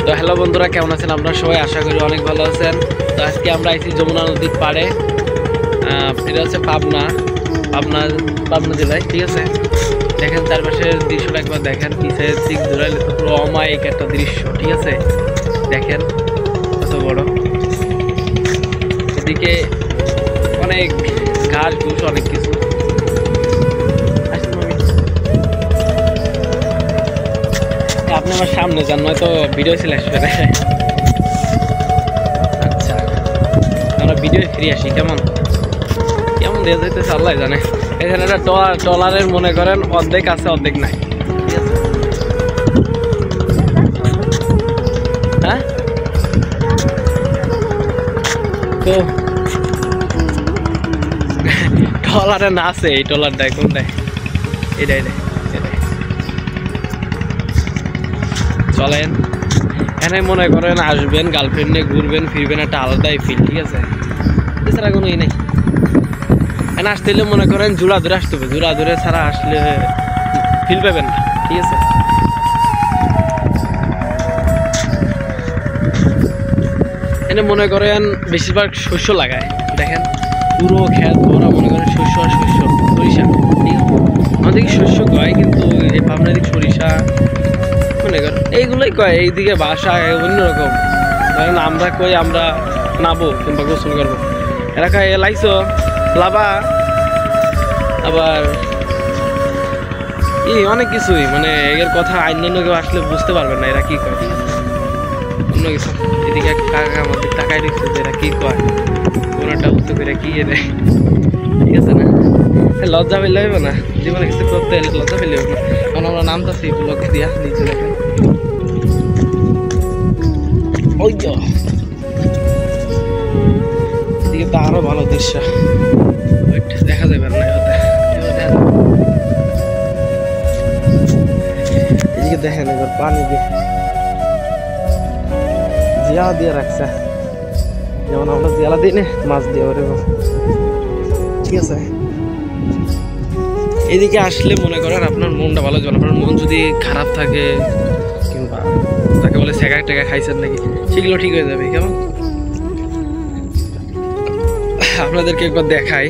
তো হ্যালো বন্ধুরা, কেমন আছেন আপনারা সবাই? আশা করি অনেক ভালো আছেন। তো আজকে আমরা আইছি যমুনা নদীর পাড়ে। এটা হচ্ছে পাবনা জেলায়, ঠিক আছে। দেখেন চারপাশের দৃশ্যটা একবার দেখেন, পিছের দিক ঘুরাইলে তো পুরো অমায়িক একটা দৃশ্য, ঠিক আছে। দেখেন কত বড়, এদিকে অনেক ঘাস ঘুষ অনেক কিছু। আপনি আমার সামনে যান, নয়তো ভিডিও চলে আসবে না। আচ্ছা, আমরা ভিডিও ফিরে আসি। কেমন কেমন দিয়ে যাইতেছে আল্লাহ জানে। এখানে একটা ট্রলারের মনে করেন অর্ধেক আছে অর্ধেক নাই, ঠিক আছে। হ্যাঁ, তো ট্রলারে না আছে, এই ট্রলারটাই কোনটাই? এটাই চলেন। এখানে মনে করেন আসবেন, গার্লফ্রেন্ড নিয়ে ঘুরবেন ফিরবেন, একটা আলাদাই ফিল, ঠিক আছে। এছাড়া কোনো ই নেই। এখানে আসতে হলে মনে করেন জোড়া ধরে আসতে হবে, জোড়া ধরে ছাড়া আসলে ফিল পাবেন না, ঠিক আছে। এখানে মনে করেন বেশিরভাগ শস্য লাগায়, দেখেন পুরো খেত ভরা মনে করেন শস্য আর শস্য, সরিষা, ঠিক আছে। আমাদের কি শস্য কয়, কিন্তু এই পাবনা দিক সরিষা মনে করেন এইগুলোই কয়। এইদিকে বাসা অন্যরকম, ধরেন আমরা কই আমরা নাবো কিংবা গোসল করবো, এরা কয় লাইছো লাভা, আবার অনেক কিছুই, মানে এর কথা অন্য কেউ আসলে বুঝতে পারবেন না এরা কি কয়, ঠিক আছে। অন্য কিছু এদিকে কাকা আমাদের টাকায় দিচ্ছে যে এরা কি কয়, কোনটা উত্তর করে কি এদের, ঠিক আছে না। লজ্জা পেলে হইব না, জীবনে কিছু করতে হলে লজ্জা পেলে হইব না। কারণ আমরা নামতেছি ব্লকে দিয়া নিচে, দেখেন ওই তো এদিকে তো আরো ভালো দৃশ্য দেখা যাবে না। এদিকে দেখেন এবার পানি দিয়ে জিয়া দিয়ে রাখছে, যেমন আমরা জিয়ালা দিই না মাছ দিয়ে ওরকম, ঠিক আছে। এদিকে আসলে মনে করেন আপনার মনটা ভালো যাবে। আপনার মন যদি খারাপ থাকে কিংবা তাকে বলে সেকা টেকা খাইছেন নাকি, সেগুলো ঠিক হয়ে যাবে। কেমন আপনাদেরকে একবার দেখাই।